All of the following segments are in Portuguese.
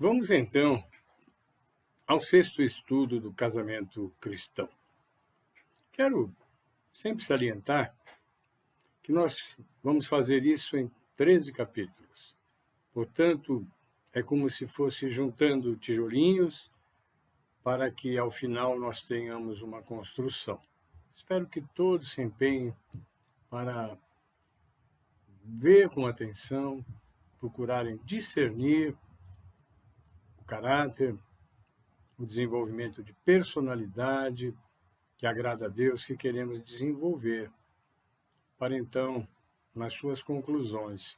Vamos então ao sexto estudo do casamento cristão. Quero sempre salientar que nós vamos fazer isso em 13 capítulos. Portanto, é como se fosse juntando tijolinhos para que ao final nós tenhamos uma construção. Espero que todos se empenhem para ver com atenção, procurarem discernir o caráter, o desenvolvimento de personalidade que agrada a Deus, que queremos desenvolver, para então, nas suas conclusões,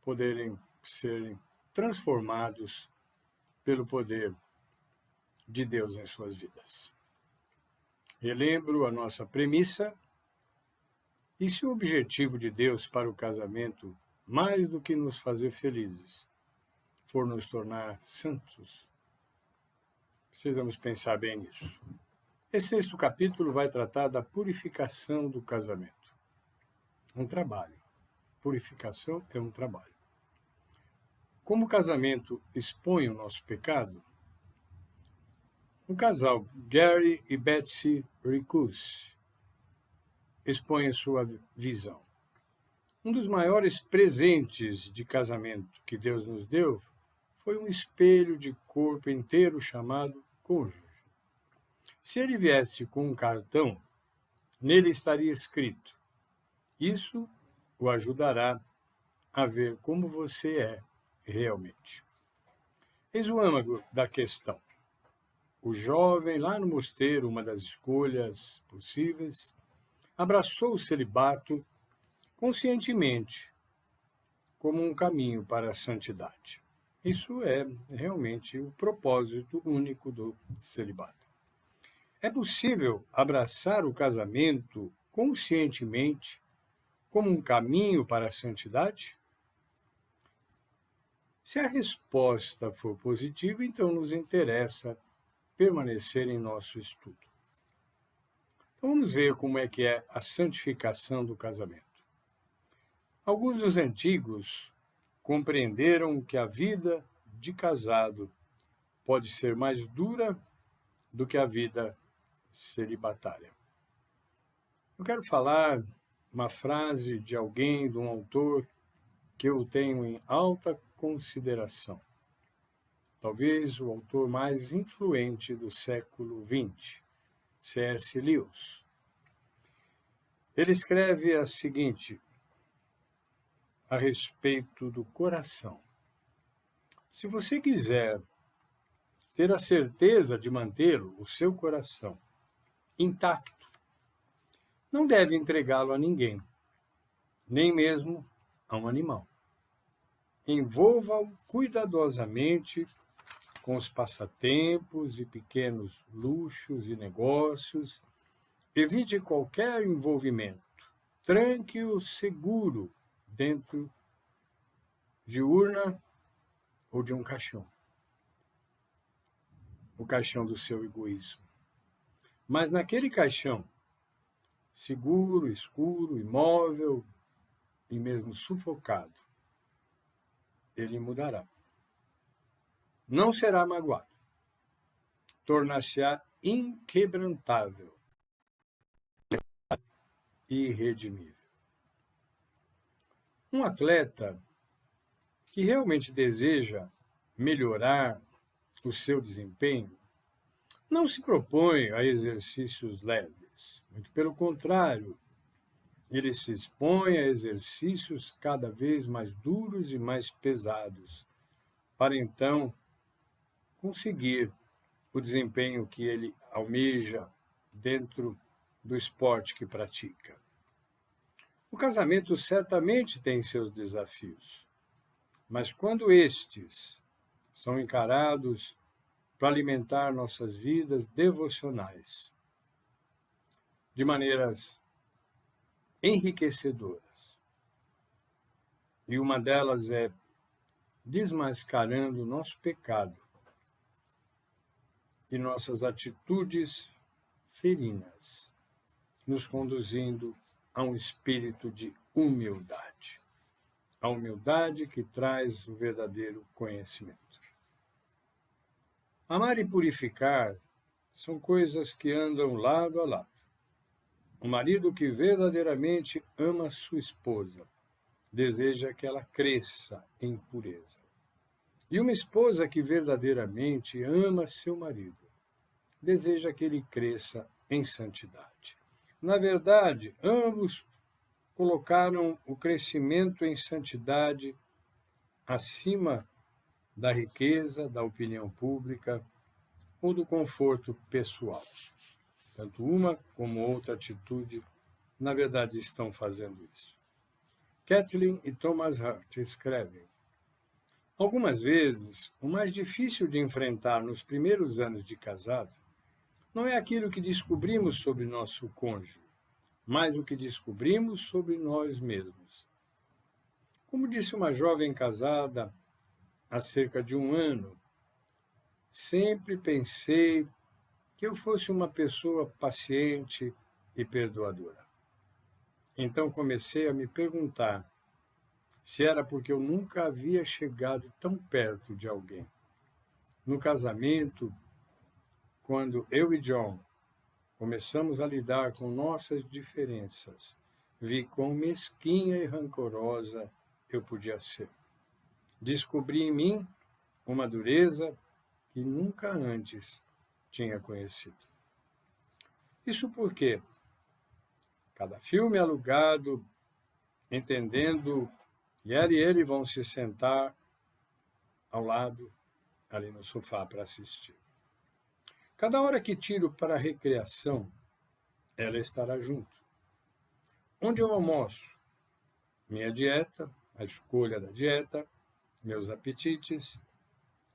poderem serem transformados pelo poder de Deus em suas vidas. Relembro a nossa premissa: e se o objetivo de Deus para o casamento, mais do que nos fazer felizes, for nos tornar santos? Precisamos pensar bem nisso. Esse sexto capítulo vai tratar da purificação do casamento. Um trabalho. Purificação é um trabalho. Como o casamento expõe o nosso pecado, o casal Gary e Betsy Ricus expõe sua visão. Um dos maiores presentes de casamento que Deus nos deu foi um espelho de corpo inteiro chamado cônjuge. Se ele viesse com um cartão, nele estaria escrito: isso o ajudará a ver como você é realmente. Eis o âmago da questão. O jovem, lá no mosteiro, uma das escolhas possíveis, abraçou o celibato conscientemente como um caminho para a santidade. Isso é realmente o propósito único do celibato. É possível abraçar o casamento conscientemente como um caminho para a santidade? Se a resposta for positiva, então nos interessa permanecer em nosso estudo. Então vamos ver como é que é a santificação do casamento. Alguns dos antigos compreenderam que a vida de casado pode ser mais dura do que a vida celibatária. Eu quero falar uma frase de alguém, de um autor que eu tenho em alta consideração. Talvez o autor mais influente do século XX, C.S. Lewis. Ele escreve a seguinte a respeito do coração. Se você quiser ter a certeza de mantê-lo, o seu coração, intacto, não deve entregá-lo a ninguém, nem mesmo a um animal. Envolva-o cuidadosamente com os passatempos e pequenos luxos e negócios. Evite qualquer envolvimento. Tranque-o seguro dentro de urna ou de um caixão. O caixão do seu egoísmo. Mas naquele caixão, seguro, escuro, imóvel e mesmo sufocado, ele mudará. Não será magoado. Tornar-se-á inquebrantável e irredimível. Um atleta que realmente deseja melhorar o seu desempenho não se propõe a exercícios leves. Muito pelo contrário, ele se expõe a exercícios cada vez mais duros e mais pesados, para então conseguir o desempenho que ele almeja dentro do esporte que pratica. O casamento certamente tem seus desafios, mas quando estes são encarados para alimentar nossas vidas devocionais de maneiras enriquecedoras, e uma delas é desmascarando o nosso pecado e nossas atitudes ferinas, nos conduzindo a um espírito de humildade. A humildade que traz o verdadeiro conhecimento. Amar e purificar são coisas que andam lado a lado. O marido que verdadeiramente ama sua esposa deseja que ela cresça em pureza. E uma esposa que verdadeiramente ama seu marido deseja que ele cresça em santidade. Na verdade, ambos colocaram o crescimento em santidade acima da riqueza, da opinião pública ou do conforto pessoal. Tanto uma como outra atitude, na verdade, estão fazendo isso. Kathleen e Thomas Hart escrevem: algumas vezes, o mais difícil de enfrentar nos primeiros anos de casado não é aquilo que descobrimos sobre nosso cônjuge, mas o que descobrimos sobre nós mesmos. Como disse uma jovem casada há cerca de um ano, sempre pensei que eu fosse uma pessoa paciente e perdoadora. Então comecei a me perguntar se era porque eu nunca havia chegado tão perto de alguém. No casamento, quando eu e John começamos a lidar com nossas diferenças, vi quão mesquinha e rancorosa eu podia ser. Descobri em mim uma dureza que nunca antes tinha conhecido. Isso porque cada filme alugado, entendendo que ela e ele vão se sentar ao lado, ali no sofá, para assistir. Cada hora que tiro para a recreação, ela estará junto. Onde eu almoço? Minha dieta, a escolha da dieta, meus apetites,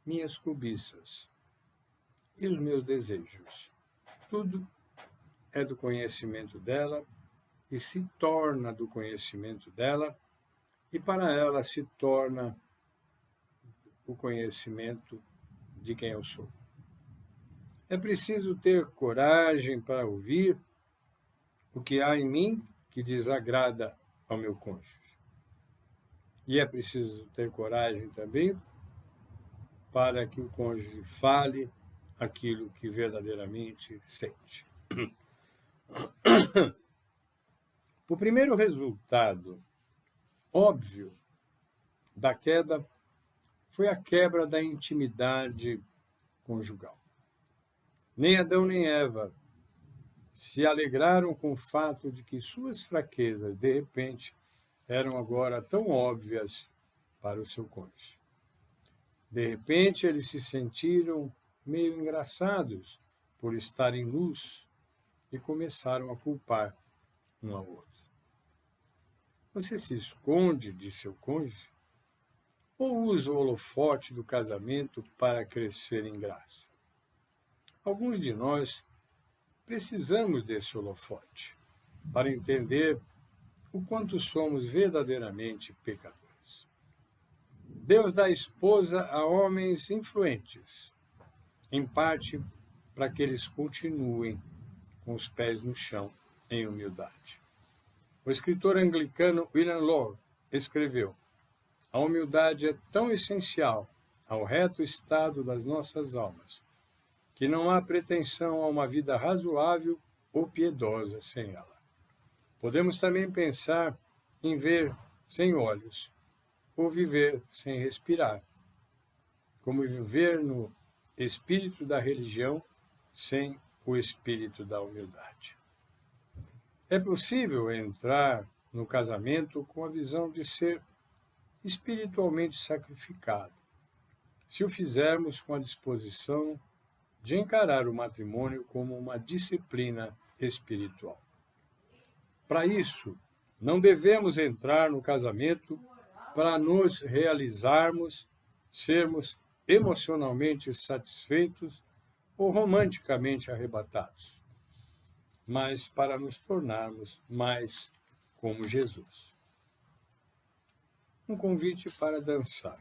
minhas cobiças e os meus desejos. Tudo é do conhecimento dela e se torna do conhecimento dela, e para ela se torna o conhecimento de quem eu sou. É preciso ter coragem para ouvir o que há em mim que desagrada ao meu cônjuge. E é preciso ter coragem também para que o cônjuge fale aquilo que verdadeiramente sente. O primeiro resultado óbvio da queda foi a quebra da intimidade conjugal. Nem Adão nem Eva se alegraram com o fato de que suas fraquezas, de repente, eram agora tão óbvias para o seu cônjuge. De repente, eles se sentiram meio engraçados por estar em luz e começaram a culpar um ao outro. Você se esconde de seu cônjuge ou usa o holofote do casamento para crescer em graça? Alguns de nós precisamos desse holofote para entender o quanto somos verdadeiramente pecadores. Deus dá esposa a homens influentes, em parte para que eles continuem com os pés no chão em humildade. O escritor anglicano William Law escreveu: a humildade é tão essencial ao reto estado das nossas almas, que não há pretensão a uma vida razoável ou piedosa sem ela. Podemos também pensar em ver sem olhos, ou viver sem respirar, como viver no espírito da religião sem o espírito da humildade. É possível entrar no casamento com a visão de ser espiritualmente sacrificado, se o fizermos com a disposição de encarar o matrimônio como uma disciplina espiritual. Para isso, não devemos entrar no casamento para nos realizarmos, sermos emocionalmente satisfeitos ou romanticamente arrebatados, mas para nos tornarmos mais como Jesus. Um convite para dançar.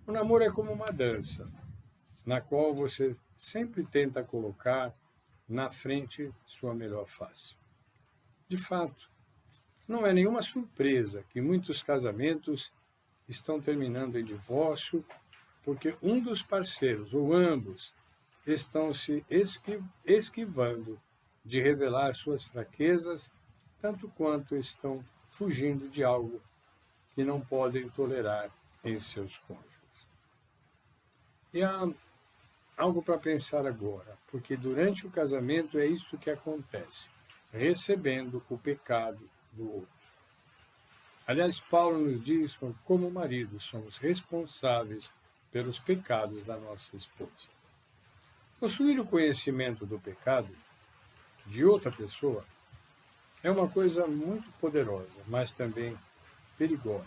O namoro é como uma dança, na qual você sempre tenta colocar na frente sua melhor face. De fato, não é nenhuma surpresa que muitos casamentos estão terminando em divórcio porque um dos parceiros, ou ambos, estão se esquivando de revelar suas fraquezas, tanto quanto estão fugindo de algo que não podem tolerar em seus cônjuges. E há algo para pensar agora, porque durante o casamento é isso que acontece, recebendo o pecado do outro. Aliás, Paulo nos diz que, como maridos, somos responsáveis pelos pecados da nossa esposa. Possuir o conhecimento do pecado de outra pessoa é uma coisa muito poderosa, mas também perigosa.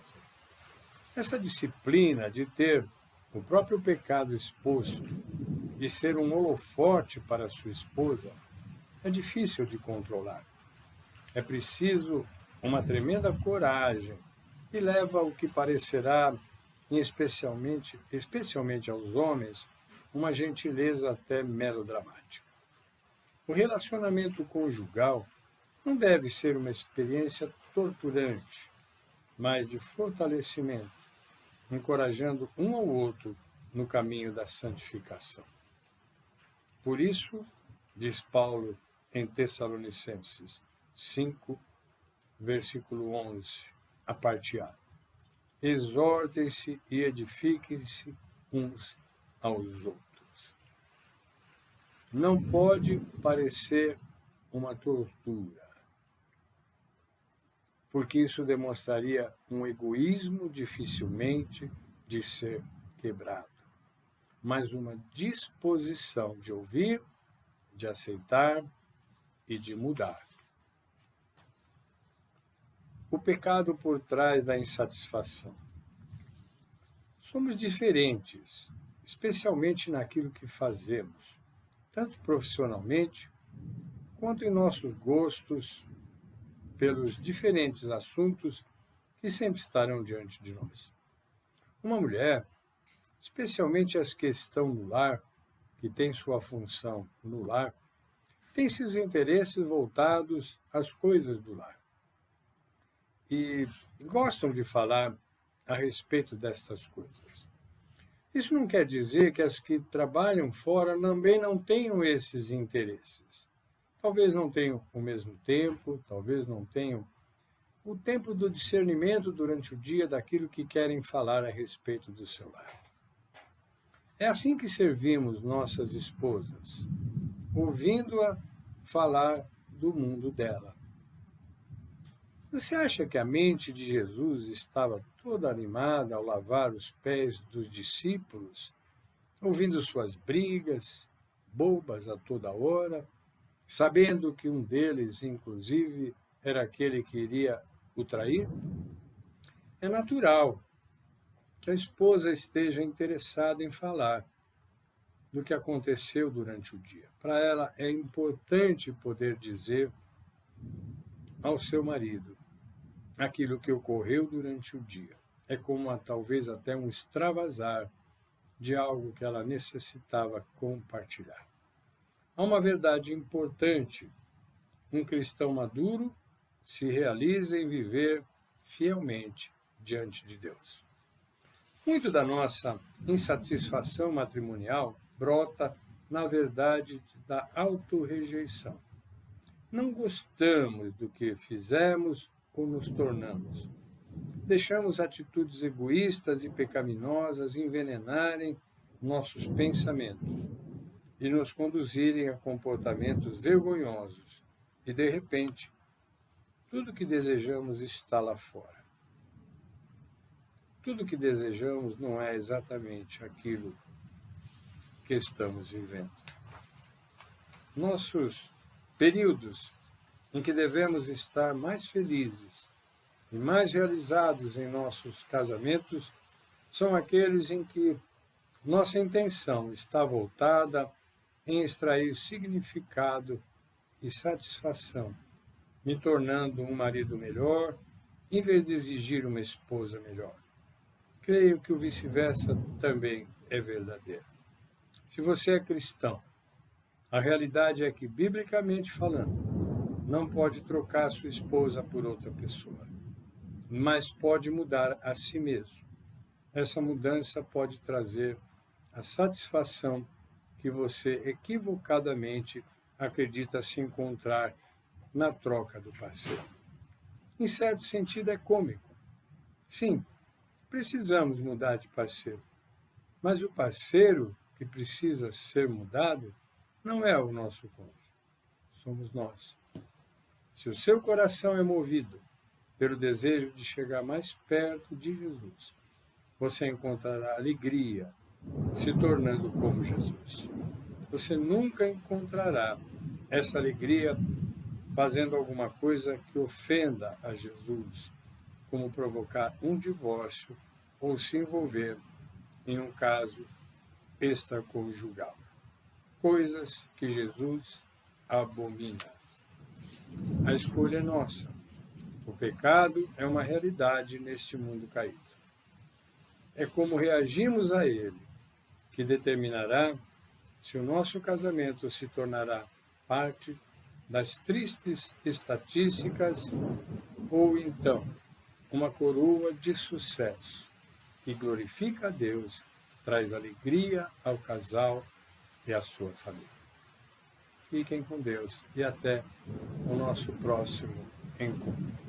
Essa disciplina de ter o próprio pecado exposto, de ser um holofote para sua esposa, é difícil de controlar. É preciso uma tremenda coragem e leva o que parecerá, especialmente aos homens, uma gentileza até melodramática. O relacionamento conjugal não deve ser uma experiência torturante, mas de fortalecimento, encorajando um ao outro no caminho da santificação. Por isso, diz Paulo em Tessalonicenses 5, versículo 11, a parte A: exortem-se e edifiquem-se uns aos outros. Não pode parecer uma tortura, porque isso demonstraria um egoísmo dificilmente de ser quebrado, mas uma disposição de ouvir, de aceitar e de mudar. O pecado por trás da insatisfação. Somos diferentes, especialmente naquilo que fazemos, tanto profissionalmente quanto em nossos gostos pelos diferentes assuntos que sempre estarão diante de nós. Uma mulher, especialmente as que estão no lar, que tem sua função no lar, tem seus interesses voltados às coisas do lar. E gostam de falar a respeito destas coisas. Isso não quer dizer que as que trabalham fora também não tenham esses interesses. Talvez não tenham o mesmo tempo, talvez não tenham o tempo do discernimento durante o dia daquilo que querem falar a respeito do seu lar. É assim que servimos nossas esposas, ouvindo-a falar do mundo dela. Você acha que a mente de Jesus estava toda animada ao lavar os pés dos discípulos, ouvindo suas brigas, bobas a toda hora, sabendo que um deles, inclusive, era aquele que iria o trair? É natural que a esposa esteja interessada em falar do que aconteceu durante o dia. Para ela é importante poder dizer ao seu marido aquilo que ocorreu durante o dia. É como talvez até um extravasar de algo que ela necessitava compartilhar. Há uma verdade importante: um cristão maduro se realiza em viver fielmente diante de Deus. Muito da nossa insatisfação matrimonial brota, na verdade, da autorrejeição. Não gostamos do que fizemos ou nos tornamos. Deixamos atitudes egoístas e pecaminosas envenenarem nossos pensamentos e nos conduzirem a comportamentos vergonhosos. E, de repente, tudo o que desejamos está lá fora. Tudo o que desejamos não é exatamente aquilo que estamos vivendo. Nossos períodos em que devemos estar mais felizes e mais realizados em nossos casamentos são aqueles em que nossa intenção está voltada em extrair significado e satisfação, me tornando um marido melhor, em vez de exigir uma esposa melhor. Creio que o vice-versa também é verdadeiro. Se você é cristão, a realidade é que, biblicamente falando, não pode trocar sua esposa por outra pessoa, mas pode mudar a si mesmo. essa mudança pode trazer a satisfação que você equivocadamente acredita se encontrar na troca do parceiro. Em certo sentido, é cômico. Sim, precisamos mudar de parceiro, mas o parceiro que precisa ser mudado não é o nosso cônjuge, somos nós. Se o seu coração é movido pelo desejo de chegar mais perto de Jesus, você encontrará alegria se tornando como Jesus. Você nunca encontrará essa alegria fazendo alguma coisa que ofenda a Jesus, como provocar um divórcio ou se envolver em um caso extraconjugal. Coisas que Jesus abomina. A escolha é nossa. O pecado é uma realidade neste mundo caído. É como reagimos a ele que determinará se o nosso casamento se tornará parte das tristes estatísticas ou então uma coroa de sucesso que glorifica a Deus, traz alegria ao casal e à sua família. Fiquem com Deus e até o nosso próximo encontro.